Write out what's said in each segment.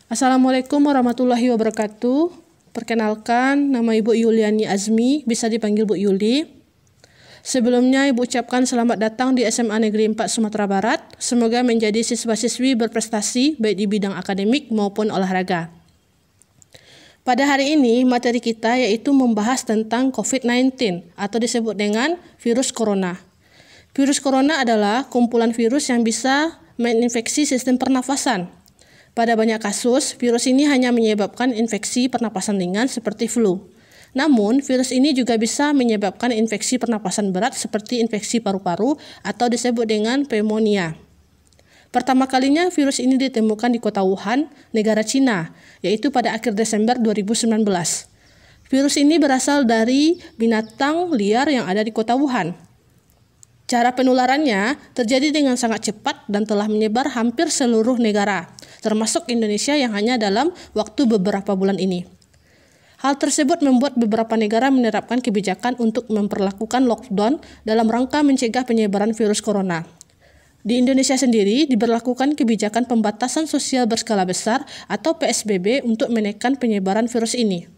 Assalamualaikum warahmatullahi wabarakatuh. Perkenalkan, nama Ibu Yuliani Azmi, bisa dipanggil Bu Yuli. Sebelumnya Ibu ucapkan selamat datang di SMA Negeri 4 Sumatera Barat. Semoga menjadi siswa-siswi berprestasi baik di bidang akademik maupun olahraga. Pada hari ini, materi kita yaitu membahas tentang COVID-19 atau disebut dengan virus corona. Virus corona adalah kumpulan virus yang bisa menginfeksi sistem pernafasan. Pada banyak kasus, virus ini hanya menyebabkan infeksi pernapasan ringan seperti flu. Namun, virus ini juga bisa menyebabkan infeksi pernapasan berat seperti infeksi paru-paru atau disebut dengan pneumonia. Pertama kalinya virus ini ditemukan di kota Wuhan, negara Cina, yaitu pada akhir Desember 2019. Virus ini berasal dari binatang liar yang ada di kota Wuhan. Cara penularannya terjadi dengan sangat cepat dan telah menyebar hampir seluruh negara, termasuk Indonesia yang hanya dalam waktu beberapa bulan ini. Hal tersebut membuat beberapa negara menerapkan kebijakan untuk memperlakukan lockdown dalam rangka mencegah penyebaran virus corona. Di Indonesia sendiri diberlakukan kebijakan pembatasan sosial berskala besar atau PSBB untuk menekan penyebaran virus ini.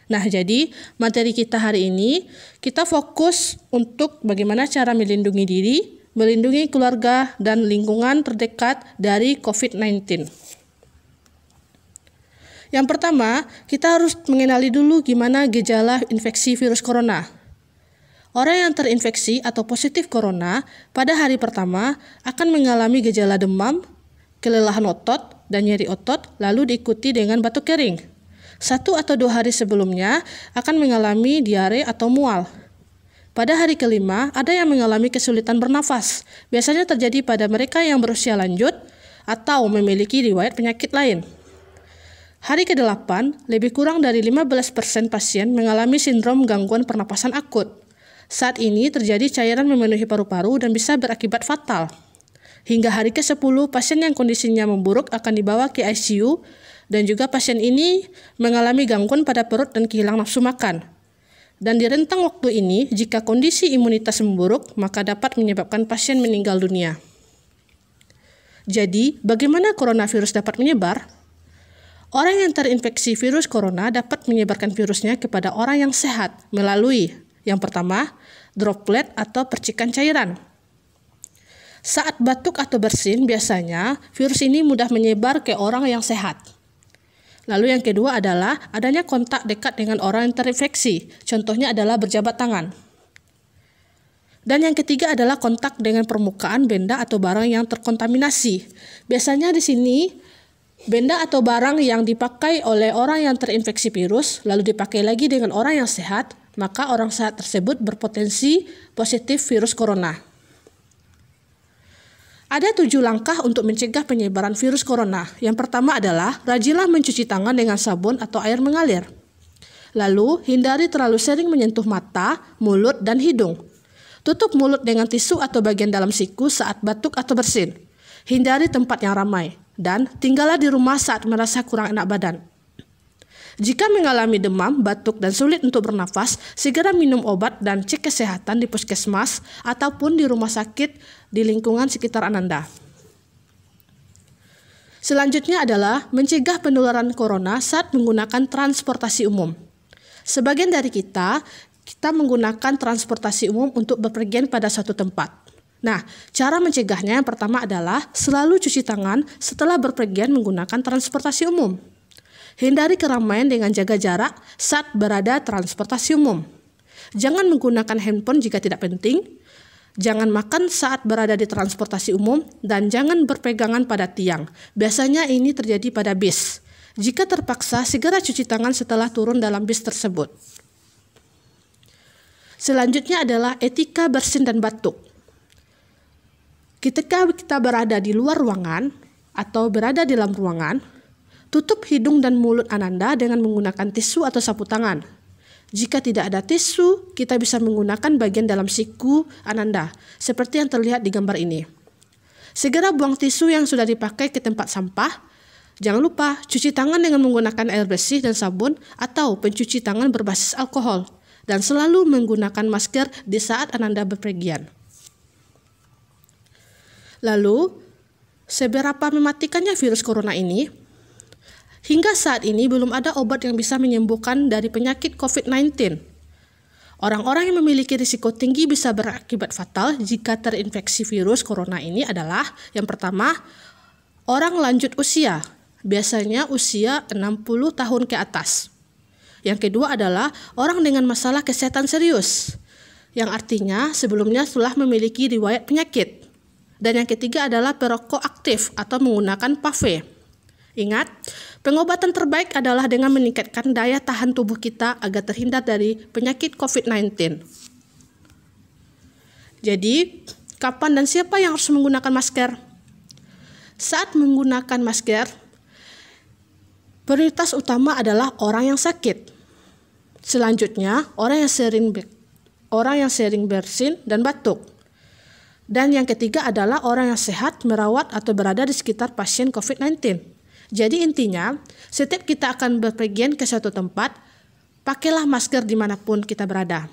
Nah, jadi materi kita hari ini, kita fokus untuk bagaimana cara melindungi diri, melindungi keluarga, dan lingkungan terdekat dari COVID-19. Yang pertama, kita harus mengenali dulu gimana gejala infeksi virus corona. Orang yang terinfeksi atau positif corona pada hari pertama akan mengalami gejala demam, kelelahan otot, dan nyeri otot, lalu diikuti dengan batuk kering. 1 atau 2 hari sebelumnya akan mengalami diare atau mual. Pada hari kelima, ada yang mengalami kesulitan bernafas. Biasanya terjadi pada mereka yang berusia lanjut atau memiliki riwayat penyakit lain. Hari ke-8, lebih kurang dari 15% pasien mengalami sindrom gangguan pernapasan akut. Saat ini terjadi cairan memenuhi paru-paru dan bisa berakibat fatal. Hingga hari ke-10, pasien yang kondisinya memburuk akan dibawa ke ICU dan juga pasien ini mengalami gangguan pada perut dan kehilangan nafsu makan. Dan di rentang waktu ini, jika kondisi imunitas memburuk, maka dapat menyebabkan pasien meninggal dunia. Jadi, bagaimana coronavirus dapat menyebar? Orang yang terinfeksi virus corona dapat menyebarkan virusnya kepada orang yang sehat melalui yang pertama, droplet atau percikan cairan. Saat batuk atau bersin, biasanya virus ini mudah menyebar ke orang yang sehat. Lalu yang kedua adalah adanya kontak dekat dengan orang yang terinfeksi. Contohnya adalah berjabat tangan. Dan yang ketiga adalah kontak dengan permukaan benda atau barang yang terkontaminasi. Biasanya di sini benda atau barang yang dipakai oleh orang yang terinfeksi virus lalu dipakai lagi dengan orang yang sehat, maka orang sehat tersebut berpotensi positif virus corona. Ada 7 langkah untuk mencegah penyebaran virus corona. Yang pertama adalah rajinlah mencuci tangan dengan sabun atau air mengalir. Lalu, hindari terlalu sering menyentuh mata, mulut, dan hidung. Tutup mulut dengan tisu atau bagian dalam siku saat batuk atau bersin. Hindari tempat yang ramai. Dan tinggallah di rumah saat merasa kurang enak badan. Jika mengalami demam, batuk, dan sulit untuk bernafas, segera minum obat dan cek kesehatan di puskesmas ataupun di rumah sakit di lingkungan sekitar Anda. Selanjutnya adalah mencegah penularan corona saat menggunakan transportasi umum. Sebagian dari kita menggunakan transportasi umum untuk bepergian pada suatu tempat. Nah, cara mencegahnya yang pertama adalah selalu cuci tangan setelah bepergian menggunakan transportasi umum. Hindari keramaian dengan jaga jarak saat berada transportasi umum. Jangan menggunakan handphone jika tidak penting. Jangan makan saat berada di transportasi umum dan jangan berpegangan pada tiang. Biasanya ini terjadi pada bis. Jika terpaksa, segera cuci tangan setelah turun dalam bis tersebut. Selanjutnya adalah etika bersin dan batuk. Ketika kita berada di luar ruangan atau berada di dalam ruangan, tutup hidung dan mulut Anda dengan menggunakan tisu atau sapu tangan. Jika tidak ada tisu, kita bisa menggunakan bagian dalam siku Anda, seperti yang terlihat di gambar ini. Segera buang tisu yang sudah dipakai ke tempat sampah. Jangan lupa cuci tangan dengan menggunakan air bersih dan sabun atau pencuci tangan berbasis alkohol. Dan selalu menggunakan masker di saat Anda bepergian. Lalu, seberapa mematikannya virus corona ini? Hingga saat ini belum ada obat yang bisa menyembuhkan dari penyakit COVID-19. Orang-orang yang memiliki risiko tinggi bisa berakibat fatal jika terinfeksi virus corona ini adalah yang pertama, orang lanjut usia, biasanya usia 60 tahun ke atas. Yang kedua adalah orang dengan masalah kesehatan serius, yang artinya sebelumnya telah memiliki riwayat penyakit. Dan yang ketiga adalah perokok aktif atau menggunakan PAVE. Ingat, pengobatan terbaik adalah dengan meningkatkan daya tahan tubuh kita agar terhindar dari penyakit COVID-19. Jadi, kapan dan siapa yang harus menggunakan masker? Saat menggunakan masker, prioritas utama adalah orang yang sakit. Selanjutnya, orang yang sering bersin dan batuk. Dan yang ketiga adalah orang yang sehat, merawat atau berada di sekitar pasien COVID-19. Jadi intinya, setiap kita akan berpergian ke suatu tempat, pakailah masker dimanapun kita berada.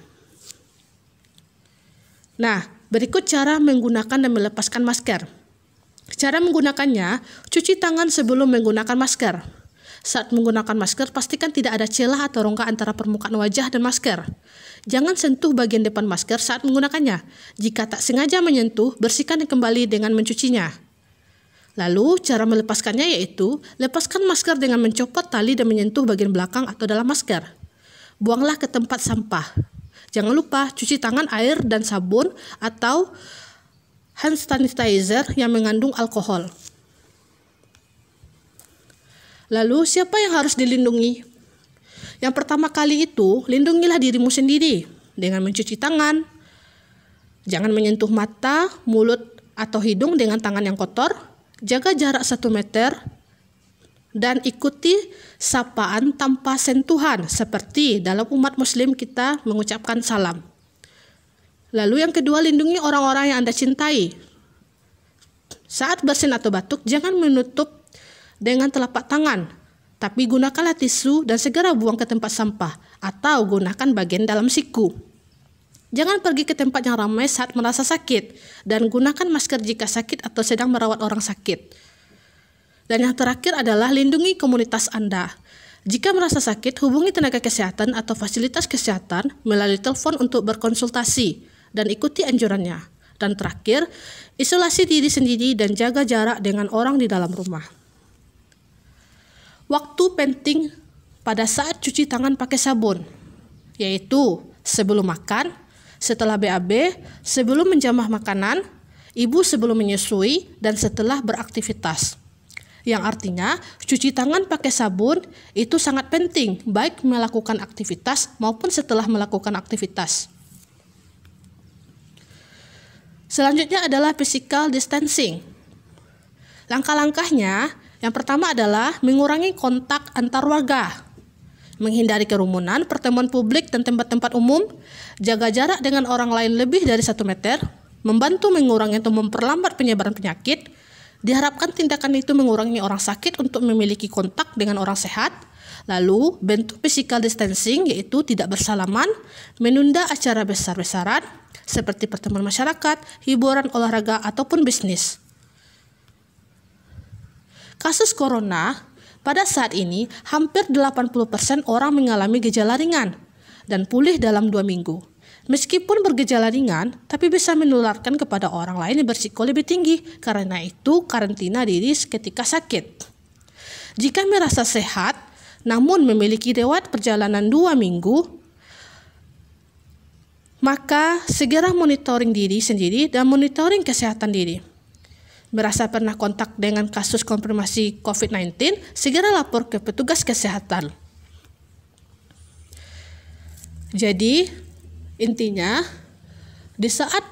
Nah, berikut cara menggunakan dan melepaskan masker. Cara menggunakannya, cuci tangan sebelum menggunakan masker. Saat menggunakan masker, pastikan tidak ada celah atau rongga antara permukaan wajah dan masker. Jangan sentuh bagian depan masker saat menggunakannya. Jika tak sengaja menyentuh, bersihkan kembali dengan mencucinya. Lalu, cara melepaskannya yaitu, lepaskan masker dengan mencopot tali dan menyentuh bagian belakang atau dalam masker. Buanglah ke tempat sampah. Jangan lupa cuci tangan air dan sabun atau hand sanitizer yang mengandung alkohol. Lalu, siapa yang harus dilindungi? Yang pertama kali itu, lindungilah dirimu sendiri dengan mencuci tangan. Jangan menyentuh mata, mulut, atau hidung dengan tangan yang kotor. Jaga jarak 1 meter dan ikuti sapaan tanpa sentuhan seperti dalam umat muslim kita mengucapkan salam. Lalu yang kedua, lindungi orang-orang yang Anda cintai. Saat bersin atau batuk, jangan menutup dengan telapak tangan, tapi gunakanlah tisu dan segera buang ke tempat sampah atau gunakan bagian dalam siku. Jangan pergi ke tempat yang ramai saat merasa sakit dan gunakan masker jika sakit atau sedang merawat orang sakit. Dan yang terakhir adalah lindungi komunitas Anda. Jika merasa sakit, hubungi tenaga kesehatan atau fasilitas kesehatan melalui telepon untuk berkonsultasi dan ikuti anjurannya. Dan terakhir, isolasi diri sendiri dan jaga jarak dengan orang di dalam rumah. Waktu penting pada saat cuci tangan pakai sabun, yaitu sebelum makan, setelah BAB, sebelum menjamah makanan, ibu sebelum menyusui, dan setelah beraktivitas. Yang artinya, cuci tangan pakai sabun itu sangat penting, baik melakukan aktivitas maupun setelah melakukan aktivitas. Selanjutnya adalah physical distancing. Langkah-langkahnya, yang pertama adalah mengurangi kontak antar warga. Menghindari kerumunan, pertemuan publik dan tempat-tempat umum, jaga jarak dengan orang lain lebih dari 1 meter, membantu mengurangi atau memperlambat penyebaran penyakit. Diharapkan tindakan itu mengurangi orang sakit untuk memiliki kontak dengan orang sehat. Lalu, bentuk physical distancing yaitu tidak bersalaman, menunda acara besar-besaran seperti pertemuan masyarakat, hiburan, olahraga, ataupun bisnis. Kasus corona pada saat ini, hampir 80% orang mengalami gejala ringan dan pulih dalam 2 minggu. Meskipun bergejala ringan, tapi bisa menularkan kepada orang lain yang berisiko lebih tinggi. Karena itu, karantina diri ketika sakit. Jika merasa sehat, namun memiliki riwayat perjalanan 2 minggu, maka segera monitoring diri sendiri dan monitoring kesehatan diri. Merasa pernah kontak dengan kasus konfirmasi COVID-19, segera lapor ke petugas kesehatan. Jadi, intinya, di saat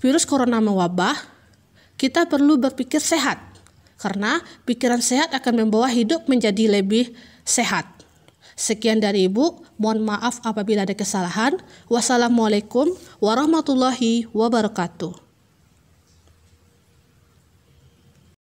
virus corona mewabah, kita perlu berpikir sehat, karena pikiran sehat akan membawa hidup menjadi lebih sehat. Sekian dari Ibu, mohon maaf apabila ada kesalahan. Wassalamualaikum warahmatullahi wabarakatuh.